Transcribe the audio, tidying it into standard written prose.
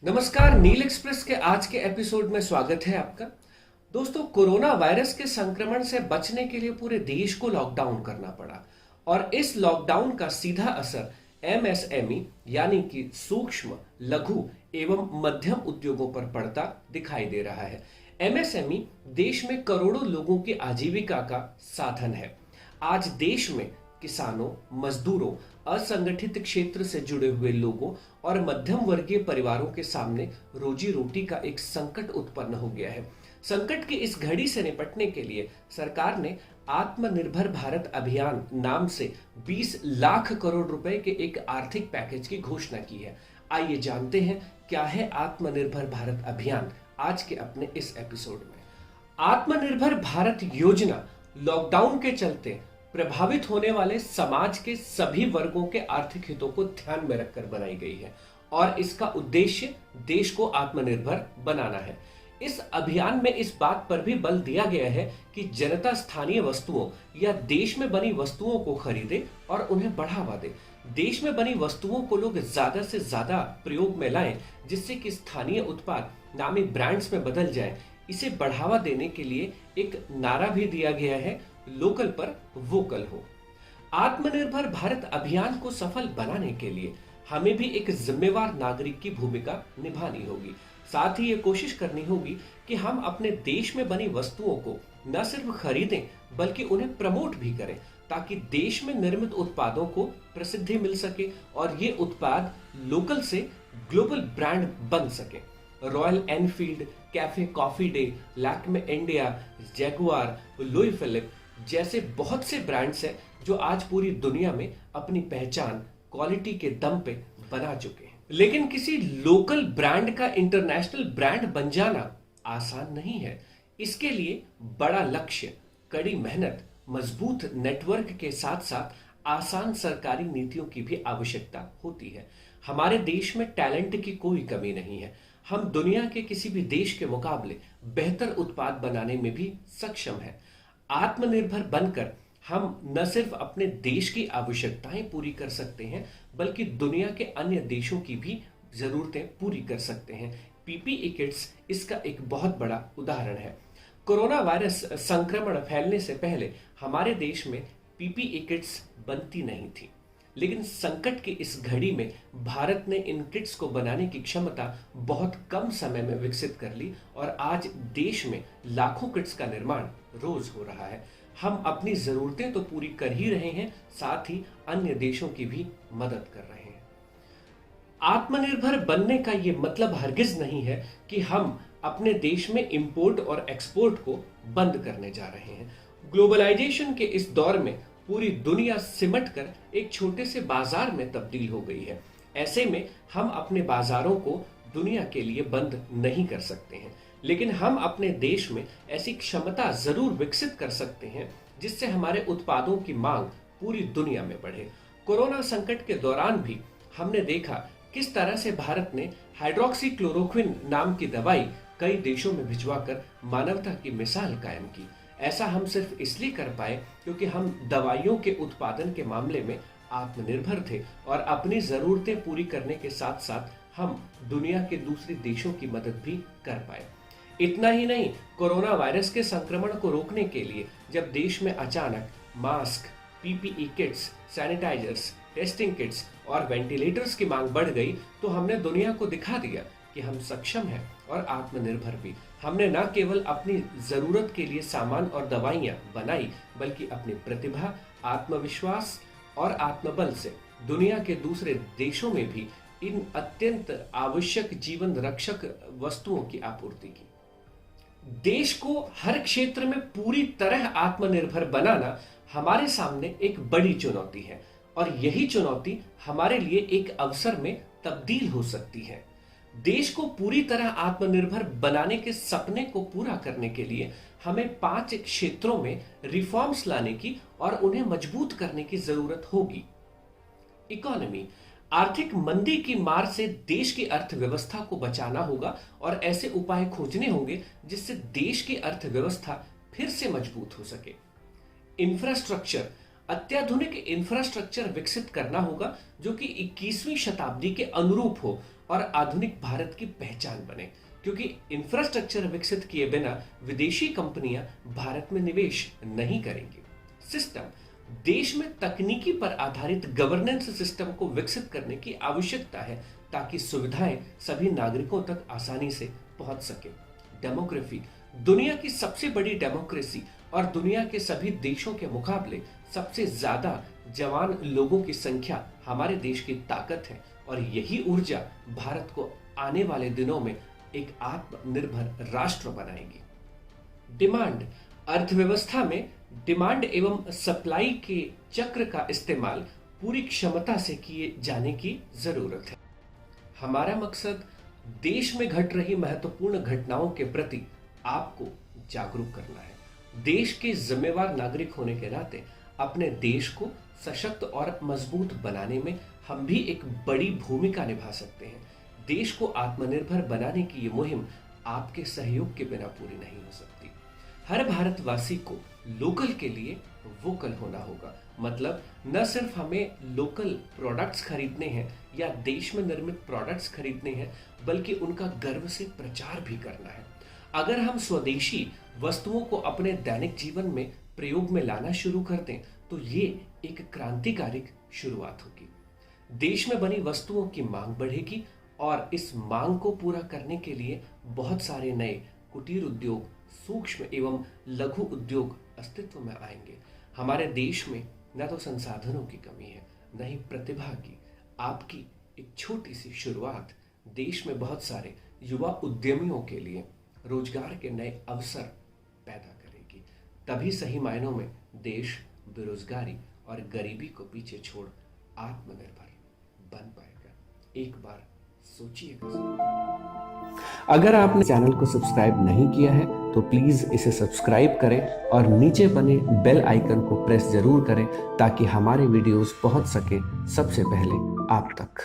नमस्कार, नील एक्सप्रेस के आज के एपिसोड में स्वागत है आपका। दोस्तों, कोरोना वायरस के संक्रमण से बचने के लिए पूरे देश को लॉकडाउन करना पड़ा और इस लॉकडाउन का सीधा असर एमएसएमई यानी कि सूक्ष्म, लघु एवं मध्यम उद्योगों पर पड़ता दिखाई दे रहा है। एमएसएमई देश में करोड़ों लोगों की आजीविका का साधन है। आज देश में किसानों, मजदूरों, असंगठित क्षेत्र से जुड़े हुए लोगों और मध्यम वर्गीय परिवारों के सामने रोजी रोटी का एक संकट उत्पन्न हो गया है। संकट की इस घड़ी से निपटने के लिए सरकार ने आत्मनिर्भर भारत अभियान नाम से 20 लाख करोड़ रुपए के एक आर्थिक पैकेज की घोषणा की है। आइए जानते हैं क्या है आत्मनिर्भर भारत अभियान आज के अपने इस एपिसोड में। आत्मनिर्भर भारत योजना लॉकडाउन के चलते प्रभावित होने वाले समाज के सभी वर्गों के आर्थिक हितों को ध्यान में रखकर बनाई गई है और इसका उद्देश्य देश को आत्मनिर्भर बनाना है। इस अभियान में इस बात पर भी बल दिया गया है कि जनता स्थानीय वस्तुओं या देश में बनी वस्तुओं को खरीदे और उन्हें बढ़ावा दे। देश में बनी वस्तुओं को लोग ज्यादा से ज्यादा प्रयोग में लाएं, जिससे कि स्थानीय उत्पाद नामी ब्रांड्स में बदल जाए। इसे बढ़ावा देने के लिए एक नारा भी दिया गया है, लोकल पर वोकल हो। आत्मनिर्भर भारत अभियान को सफल बनाने के लिए हमें भी एक जिम्मेवार नागरिक की भूमिका निभानी होगी। साथ ही ये कोशिश करनी होगी कि हम अपने देश में बनी वस्तुओं को न सिर्फ खरीदें बल्कि उन्हें प्रमोट भी करें, ताकि देश में निर्मित उत्पादों को प्रसिद्धि मिल सके और ये उत्पाद लोकल से ग्लोबल ब्रांड बन सके। Royal Enfield, cafe coffee day, Lakme India, Jaguar, Louis Philippe जैसे बहुत से ब्रांड्स हैं जो आज पूरी दुनिया में अपनी पहचान क्वालिटी के दम पे बना चुके हैं। लेकिन किसी लोकल ब्रांड का इंटरनेशनल ब्रांड बन जाना आसान नहीं है। इसके लिए बड़ा लक्ष्य, कड़ी मेहनत, मजबूत नेटवर्क के साथ साथ आसान सरकारी नीतियों की भी आवश्यकता होती है। हमारे देश में टैलेंट की कोई कमी नहीं है। हम दुनिया के किसी भी देश के मुकाबले बेहतर उत्पाद बनाने में भी सक्षम हैं। आत्मनिर्भर बनकर हम न सिर्फ अपने देश की आवश्यकताएं पूरी कर सकते हैं बल्कि दुनिया के अन्य देशों की भी जरूरतें पूरी कर सकते हैं। पीपीई किट्स इसका एक बहुत बड़ा उदाहरण है। कोरोना वायरस संक्रमण फैलने से पहले हमारे देश में पीपीई किट्स बनती नहीं थी, लेकिन संकट की इस घड़ी में भारत ने इन किट्स को बनाने की क्षमता बहुत कम समय में विकसित कर ली और आज देश में लाखों किट्स का निर्माण रोज हो रहा है। हम अपनी जरूरतें तो पूरी कर ही रहे हैं, साथ ही अन्य देशों की भी मदद कर रहे हैं। आत्मनिर्भर बनने का ये मतलब हरगिज नहीं है कि हम अपने देश में इंपोर्ट और एक्सपोर्ट को बंद करने जा रहे हैं। ग्लोबलाइजेशन के इस दौर में पूरी दुनिया सिमट कर एक छोटे से बाजार में तब्दील हो गई है। ऐसे में हम अपने बाजारों को दुनिया के लिए बंद नहीं कर सकते हैं, लेकिन हम अपने देश में ऐसी क्षमता जरूर विकसित कर सकते हैं जिससे हमारे उत्पादों की मांग पूरी दुनिया में बढ़े। कोरोना संकट के दौरान भी हमने देखा किस तरह से भारत ने हाइड्रोक्सी क्लोरोक्विन नाम की दवाई कई देशों में भिजवाकर मानवता की मिसाल कायम की। ऐसा हम सिर्फ इसलिए कर पाए क्योंकि हम दवाइयों के उत्पादन के मामले में आत्मनिर्भर थे और अपनी जरूरतें पूरी करने के साथ साथ हम दुनिया के दूसरे देशों की मदद भी कर पाए। इतना ही नहीं, कोरोना वायरस के संक्रमण को रोकने के लिए जब देश में अचानक mask, PPE kits, sanitisers, testing kits और वेंटिलेटर्स की मांग बढ़ गई तो हमने दुनिया को दिखा दिया कि हम सक्षम हैं और आत्मनिर्भर भी। हमने न केवल अपनी जरूरत के लिए सामान और दवाइयां बनाई बल्कि अपनी प्रतिभा, आत्मविश्वास और आत्मबल से दुनिया के दूसरे देशों में भी इन अत्यंत आवश्यक जीवन रक्षक वस्तुओं की आपूर्ति की। देश को हर क्षेत्र में पूरी तरह आत्मनिर्भर बनाना हमारे सामने एक बड़ी चुनौती है और यही चुनौती हमारे लिए एक अवसर में तब्दील हो सकती है। देश को पूरी तरह आत्मनिर्भर बनाने के सपने को पूरा करने के लिए हमें 5 क्षेत्रों में रिफॉर्म्स लाने की और उन्हें मजबूत करने की जरूरत होगी। इकोनॉमी, आर्थिक मंदी की मार से देश की अर्थव्यवस्था को बचाना होगा और ऐसे उपाय खोजने होंगे जिससे देश की अर्थव्यवस्था फिर से मजबूत हो सके। इंफ्रास्ट्रक्चर, अत्याधुनिक इंफ्रास्ट्रक्चर विकसित करना होगा जो कि 21वीं शताब्दी के अनुरूप हो और आधुनिक भारत की पहचान बने, क्योंकि इंफ्रास्ट्रक्चर विकसित किए बिना विदेशी कंपनियां भारत में निवेश नहीं करेंगी। सिस्टम, देश में तकनीकी पर आधारित गवर्नेंस सिस्टम को विकसित करने की आवश्यकता है ताकि सुविधाएं सभी नागरिकों तक आसानी से पहुंच सके। डेमोग्राफी, दुनिया की सबसे बड़ी डेमोक्रेसी और दुनिया के सभी देशों के मुकाबले सबसे ज्यादा जवान लोगों की संख्या हमारे देश की ताकत है और यही ऊर्जा भारत को आने वाले दिनों में एक आत्मनिर्भर राष्ट्र बनाएगी। डिमांड, अर्थव्यवस्था में डिमांड एवं सप्लाई के चक्र का इस्तेमाल पूरी क्षमता से किए जाने की जरूरत है। हमारा मकसद देश में घट रही महत्वपूर्ण घटनाओं के प्रति आपको जागरूक करना है। देश के जिम्मेवार नागरिक होने के नाते अपने देश को सशक्त और मजबूत बनाने में हम भी एक बड़ी भूमिका निभा सकते हैं। देश को आत्मनिर्भर बनाने की ये मुहिम आपके सहयोग के बिना पूरी नहीं हो सकती। हर भारतवासी को लोकल के लिए वोकल होना होगा। मतलब न सिर्फ हमें लोकल प्रोडक्ट्स खरीदने हैं या देश में निर्मित प्रोडक्ट्स खरीदने हैं, बल्कि उनका गर्व से प्रचार भी करना है। अगर हम स्वदेशी वस्तुओं को अपने दैनिक जीवन में प्रयोग में लाना शुरू कर दें तो ये एक क्रांतिकारी शुरुआत होगी। देश में बनी वस्तुओं की मांग बढ़ेगी और इस मांग को पूरा करने के लिए बहुत सारे नए कुटीर उद्योग, सूक्ष्म एवं लघु उद्योग अस्तित्व में आएंगे। हमारे देश में न तो संसाधनों की कमी है, न ही प्रतिभा की। आपकी एक छोटी सी शुरुआत देश में बहुत सारे युवा उद्यमियों के लिए रोजगार के नए अवसर पैदा करेगी। तभी सही मायनों में देश बेरोजगारी और गरीबी को पीछे छोड़ आत्मनिर्भर बन पाएगा। एक बार सोचिएगा। अगर आपने चैनल को सब्सक्राइब नहीं किया है तो प्लीज इसे सब्सक्राइब करें और नीचे बने बेल आइकन को प्रेस जरूर करें ताकि हमारे वीडियोस पहुंच सके सबसे पहले आप तक।